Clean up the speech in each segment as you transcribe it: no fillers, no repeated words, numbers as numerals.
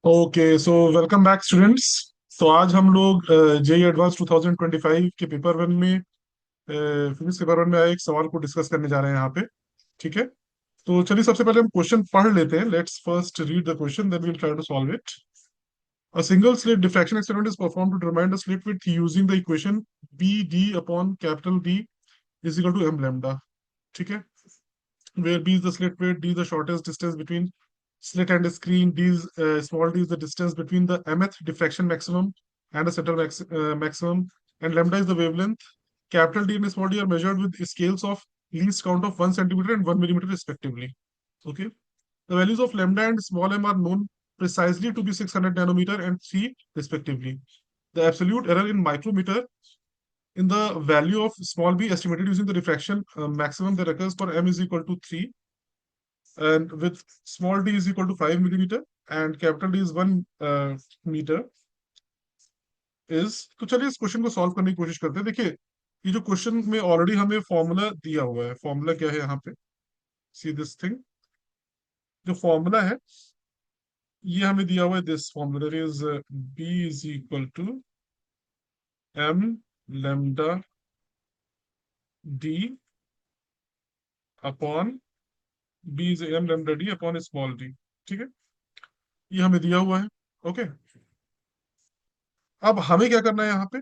Okay so welcome back students. तो आज हम लोग जेई एडवांस 2025 के पेपर वन में फिजिक्स पेपर वन में आए एक सवाल को डिस्कस करने जा रहे हैं यहाँ पे। ठीक है। तो चलिए सबसे पहले हम क्वेश्चन पढ़ लेते हैं। Let's first read the question then we will try to solve it. A single slit diffraction experiment is performed to determine the slit width using the equation BD upon capital D is equal to m lambda. ठीक है। Where B is the slit width, D is the shortest distance between slit and screen, small d is the distance between the mth diffraction maximum and the center maximum, and lambda is the wavelength. Capital D and small d are measured with scales of least count of 1 centimeter and 1 millimeter respectively. Okay. The values of lambda and small m are known precisely to be 600 nanometer and 3 respectively. The absolute error in micrometer in the value of small b estimated using the diffraction maximum that occurs for m is equal to 3, and with small d is equal to 5 millimeter and capital D is 1 meter is। तो चलिए इस question को solve करने की कोशिश करते हैं। देखिए, ये जो क्वेश्चन में ऑलरेडी हमें फॉर्मूला दिया हुआ है। फॉर्मूला क्या है यहाँ पे? See this thing. जो फॉर्मूला है ये हमें दिया हुआ है। This formula is B is equal to M lambda D upon B is M lambda D upon small D. ठीक है, ये हमें दिया हुआ है। ओके। अब हमें क्या करना है यहाँ पे?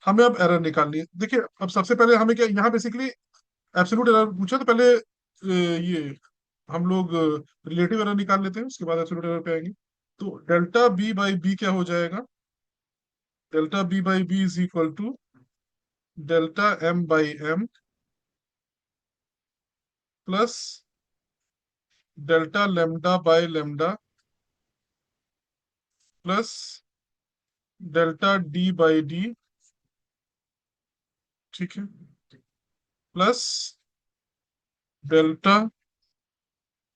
हमें अब एरर निकालनी है। देखिए, अब सबसे पहले हमें क्या यहाँ बेसिकली एब्सोल्यूट एरर पूछा, तो पहले ये हम लोग रिलेटिव एरर निकाल लेते हैं, उसके बाद एब्सोल्यूट एरर पे आएंगे। तो डेल्टा बी बाई बी क्या हो जाएगा? Delta B by B is equal to delta M by M plus delta lambda by lambda plus delta D by D. ठीक है। Plus delta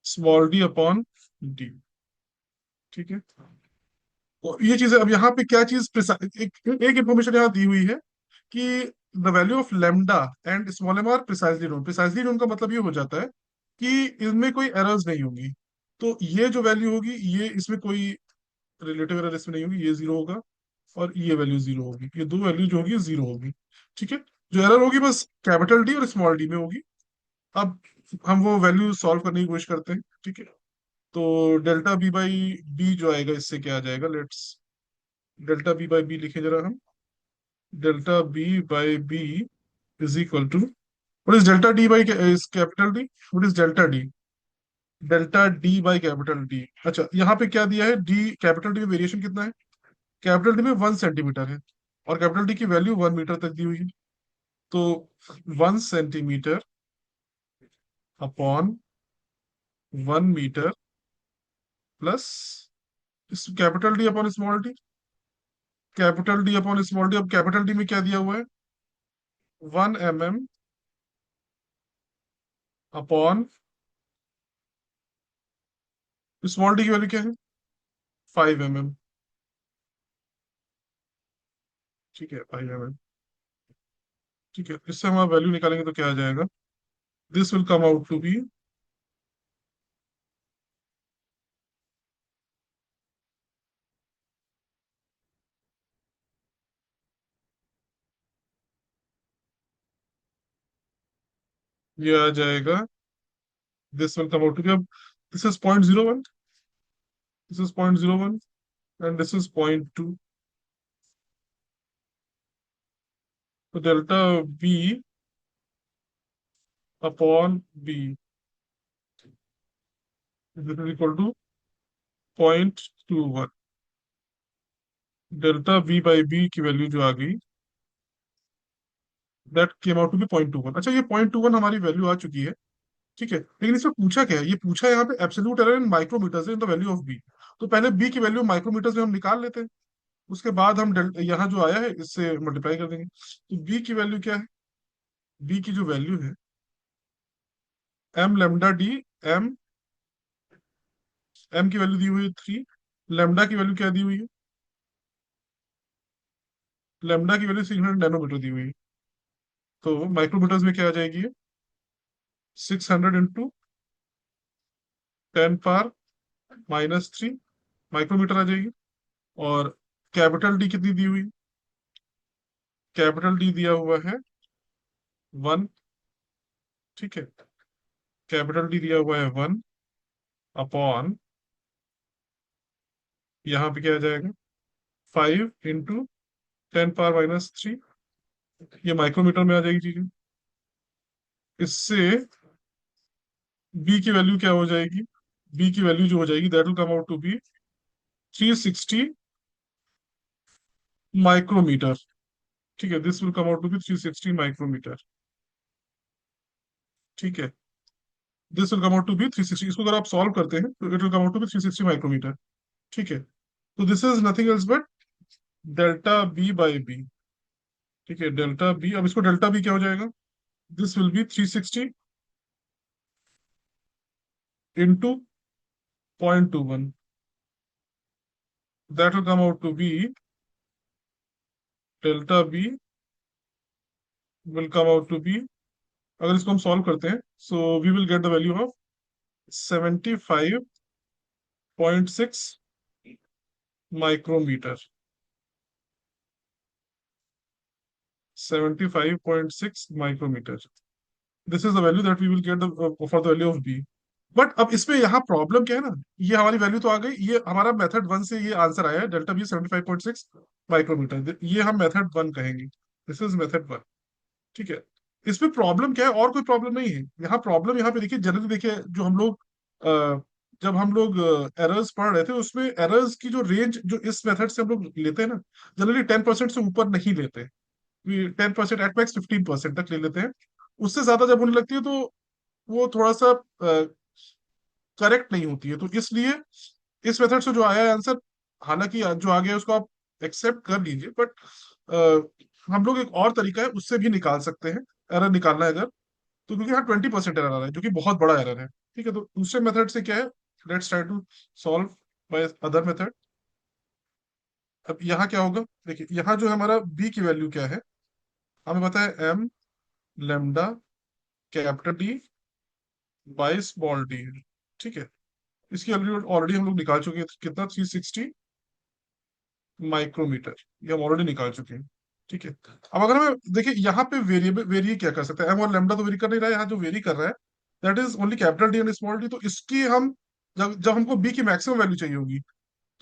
small D upon D. ठीक है। तो ये चीजें अब यहाँ पे क्या चीज एक इंफॉर्मेशन यहाँ दी हुई है कि the value of lambda and small M are precisely known. Precisely known का मतलब ये हो जाता है कि इनमें कोई एरर्स नहीं होगी। तो ये जो वैल्यू होगी, ये इसमें कोई रिलेटिव एरर इसमें नहीं होगी, ये जीरो होगा और ये वैल्यू जीरो होगी। ये दो वैल्यू जो होगी जीरो होगी। ठीक है। जो एरर होगी बस कैपिटल डी और स्मॉल डी में होगी। अब हम वो वैल्यू सॉल्व करने की कोशिश करते हैं। ठीक है। तो डेल्टा बी बाई बी जो आएगा, इससे क्या आ जाएगा? Let's delta B by B लिखे जरा हम। Delta B by B is equal to what is delta D by is capital D. What is delta D? Delta D by capital D. अच्छा, यहाँ पे क्या दिया है? डी कैपिटल डी में वेरिएशन कितना है? कैपिटल डी में 1 सेंटीमीटर है और कैपिटल डी की वैल्यू 1 मीटर तक दी हुई है। तो 1 centimetre upon 1 metre plus capital D upon small D. Capital D upon small D. अब कैपिटल डी में क्या दिया हुआ है? 1 mm अपॉन स्मॉल डी की वैल्यू क्या है? 5 mm। ठीक है, 5 mm। ठीक है, इससे हम वैल्यू निकालेंगे तो क्या आ जाएगा? This will come out to be ये आ जाएगा। This will come out to be, अब this is 0.01, this is 0.01 and this is 0.2। तो delta B upon B this is equal to 0.21। Delta B by B की value जो आ गई, that came out to be 0.21। अच्छा, ये 0.21 हमारी value आ चुकी है। ठीक है, लेकिन इसमें पूछा क्या है? ये पूछा है यहाँ पे absolute error in micrometres in the value of B. तो पहले बी की वैल्यू माइक्रोमीटर्स में हम निकाल लेते हैं, उसके बाद हम यहाँ जो आया है इससे मल्टीप्लाई कर देंगे। तो बी की वैल्यू क्या है? बी की जो वैल्यू है M lambda D. M M की वैल्यू दी हुई है 3। लेमडा की वैल्यू क्या दी हुई है? लेमडा की वैल्यू 600 नैनोमीटर दी हुई है। तो माइक्रोमीटर्स में क्या आ जाएगी? 600 इंटू 10 पावर -3 माइक्रोमीटर आ जाएगी। और कैपिटल डी कितनी दी हुई? कैपिटल डी दिया हुआ है 1। ठीक है, कैपिटल डी दिया हुआ है 1 अपॉन, यहाँ पे क्या आ जाएगा, 5 × 10⁻³ ये माइक्रोमीटर में आ जाएगी चीजें। इससे बी की वैल्यू क्या हो जाएगी? बी की वैल्यू जो हो जाएगी that will come out to be 360 micrometre. ठीक है, this will come out to be 360 micrometre. ठीक है, this will come out to be 360। इसको अगर आप सॉल्व करते हैं तो it will come out to be 360 micrometre. ठीक है, तो this is nothing else but delta B by B. ठीक है, डेल्टा बी, अब इसको डेल्टा बी क्या हो जाएगा? This will be 360 into 0.21, that will come out to be, delta B will come out to be, अगर इसको हम सॉल्व करते हैं so we will get the value of 75.6 micrometre. 75.6 micrometre, this is the value that we will get for the value of B. But अब इसमें यहाँ problem क्या है ना, ये हमारी वैल्यू तो आ गई, ये हमारा मेथड वन से ये आंसर आया है, डेल्टा बी 75.6 माइक्रोमीटर, ये हम मेथड वन कहेंगे। This is method one. ठीक है, इसमें प्रॉब्लम क्या है? और कोई प्रॉब्लम नहीं है यहाँ। प्रॉब्लम यहाँ पे देखिए, जनरली देखिए जो हम लोग जब हम लोग एरर्स पढ़ रहे थे उसमें एरर्स की जो रेंज जो इस मेथड से हम लोग लेते हैं ना, जनरली 10% से ऊपर नहीं लेते। 10%, एट मैक्स 15% तक ले लेते हैं। उससे ज्यादा जब होने लगती है तो वो थोड़ा सा करेक्ट नहीं होती है। तो इसलिए इस मेथड से जो आया है आंसर, हालांकि जो आ गया है उसको आप एक्सेप्ट कर लीजिए, बट हम लोग एक और तरीका है उससे भी निकाल सकते हैं, एरर निकालना है अगर तो, क्योंकि यहाँ 20% एरर आ रहा है जो कि बहुत बड़ा एरर है। ठीक है, तो दूसरे मेथड से क्या है, let's try to solve by other method. अब यहाँ क्या होगा, देखिए यहाँ जो है हमारा बी की वैल्यू क्या है, हमें पता है M lambda capital D by small D. ठीक है, इसकी ऑलरेडी हम लोग निकाल चुके हैं, कितना, 360 माइक्रोमीटर, ये हम ऑलरेडी निकाल चुके हैं। ठीक है, अब अगर हमें देखिए यहाँ पे वेरिएबल वेरी क्या कर सकते हैं, एम और लेमडा तो वेरी कर नहीं रहा है, यहाँ जो वेरी कर रहा है that is only capital D and small D. तो इसकी हम जब जब हमको बी की मैक्सिमम वैल्यू चाहिए होगी,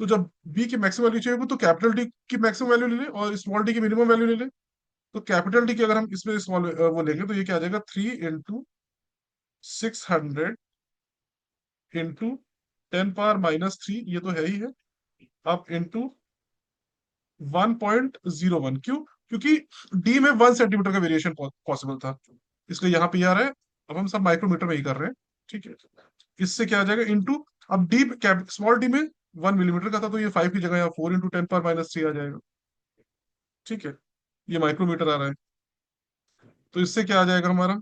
तो जब बी की मैक्सिमम वैल्यू चाहिए होगी तो कैपिटल डी की मैक्सिमम वैल्यू ले ले और स्मॉल डी की मिनिमम वैल्यू ले ले। तो कैपिटल डी की अगर हम इसमें स्मॉल वो लेंगे तो ये क्या आ जाएगा, 3 × 600 इंटू 10⁻³ ये तो है ही है, अब इंटू 1.01। क्यों? क्योंकि डी में 1 सेंटीमीटर का वेरिएशन पॉसिबल था, इसलिए यहाँ पे ये आ रहा है। अब हम सब माइक्रोमीटर में ही कर रहे हैं। ठीक है, इससे क्या आ जाएगा, इंटू, अब डी स्मॉल डी में 1 मिलीमीटर का था तो ये 5 की जगह यहाँ 4 × 10⁻³ आ जाएगा। ठीक है, ये माइक्रोमीटर आ रहा है। तो इससे क्या आ जाएगा हमारा,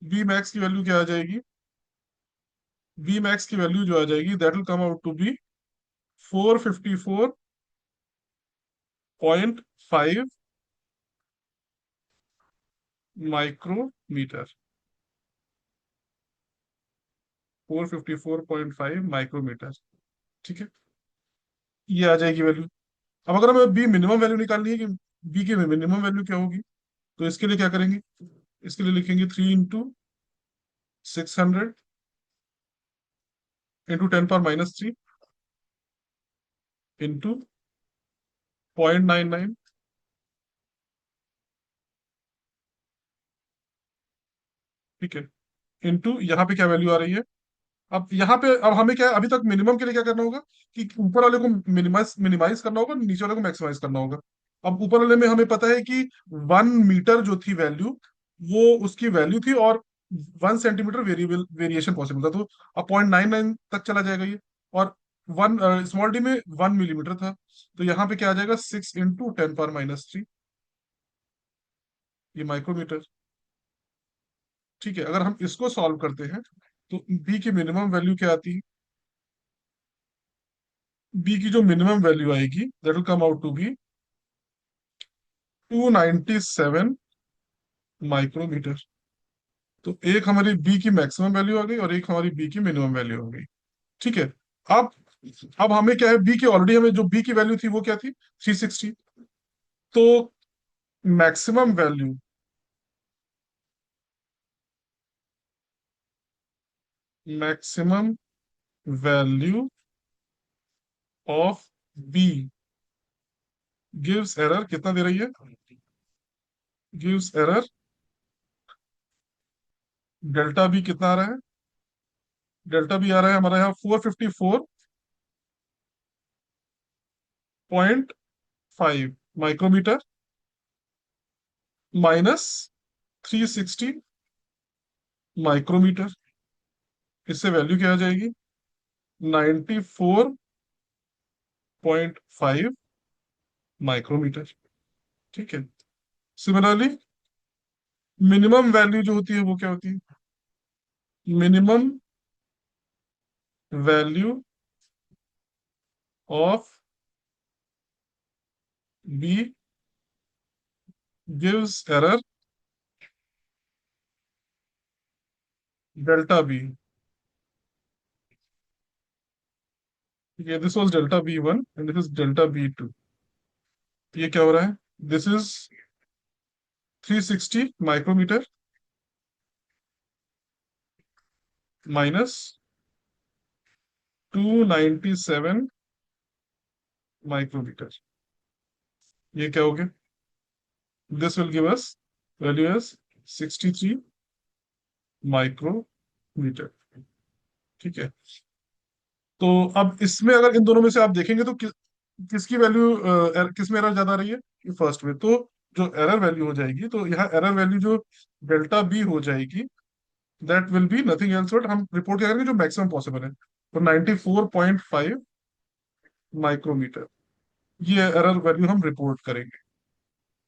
बी मैक्स की वैल्यू क्या आ जाएगी, बी मैक्स की वैल्यू जो आ जाएगी that will come out to be 454.5 micrometre. 454.5 micrometre. ठीक है, ये आ जाएगी वैल्यू। अब अगर हमें बी मिनिमम वैल्यू निकालनी है कि बी की मिनिमम वैल्यू क्या होगी, तो इसके लिए क्या करेंगे, इसके लिए लिखेंगे 3 × 600 इंटू 10⁻³ इंटू 0.99। ठीक है, इंटू यहाँ पे क्या वैल्यू आ रही है, अब यहाँ पे अब हमें क्या है, अभी तक मिनिमम के लिए क्या करना होगा कि ऊपर वाले को मिनिमाइज मिनिमाइज करना होगा, नीचे वाले को मैक्सिमाइज करना होगा। अब ऊपर वाले में हमें पता है कि 1 मीटर जो थी वैल्यू, वो उसकी वैल्यू थी, और 1 सेंटीमीटर वेरिएबल वेरिएशन पॉसिबल था, तो अब 0.99 तक चला जाएगा ये। और वन स्मॉल डी में 1 मिलीमीटर था, तो यहाँ पे क्या आ जाएगा, 6 × 10⁻³ ये माइक्रोमीटर। ठीक है, अगर हम इसको सॉल्व करते हैं तो बी की मिनिमम वैल्यू क्या आती है, बी की जो मिनिमम वैल्यू आएगी that will come out to be 297 micrometre. तो एक हमारी बी की मैक्सिमम वैल्यू आ गई और एक हमारी बी की मिनिमम वैल्यू हो गई। ठीक है, अब अब हमें क्या है, बी की ऑलरेडी हमें जो बी की वैल्यू थी वो क्या थी, 360। तो maximum value, maximum value of B gives error कितना दे रही है, गिव्स एरर डेल्टा बी कितना आ रहा है, डेल्टा बी आ रहा है हमारा यहाँ 454.5 माइक्रोमीटर माइनस 360 माइक्रोमीटर। इससे वैल्यू क्या आ जाएगी, 94.5 माइक्रोमीटर। ठीक है। सिमिलरली मिनिमम वैल्यू जो होती है वो क्या होती है, minimum value of B gives error delta B. ठीक है, this was delta B one and this is delta B two. ये क्या हो रहा है, this is 360 micrometre minus 297 micrometre. ये क्या हो गया, this will give us value as 63 micrometre. ठीक है। तो अब इसमें अगर इन दोनों में से आप देखेंगे तो किसकी वैल्यू, किस में एरर ज्यादा आ रही है, फर्स्ट में। तो जो एरर वैल्यू हो जाएगी, तो यहाँ एरर वैल्यू जो डेल्टा बी हो जाएगी, that will be nothing else but, हम रिपोर्ट क्या करेंगे जो मैक्सिमम पॉसिबल है, तो 94.5 माइक्रोमीटर। ये एरर वैल्यू हम रिपोर्ट करेंगे।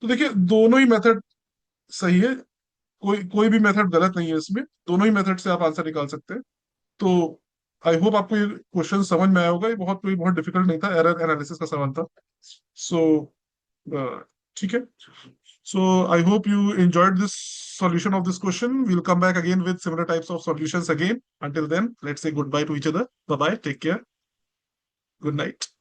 तो देखिए दोनों ही मेथड सही है, कोई कोई भी मेथड गलत नहीं है इसमें, दोनों ही मेथड से आप आंसर निकाल सकते हैं। तो आई होप आपको ये क्वेश्चन समझ में आया होगा, ये बहुत डिफिकल्ट नहीं था, एरर एनालिसिस का सवाल था। सो ठीक है। So I hope you enjoyed this solution of this question. We'll come back again with similar types of solutions again. Until then, let's say goodbye to each other. Bye bye. Take care. Good night.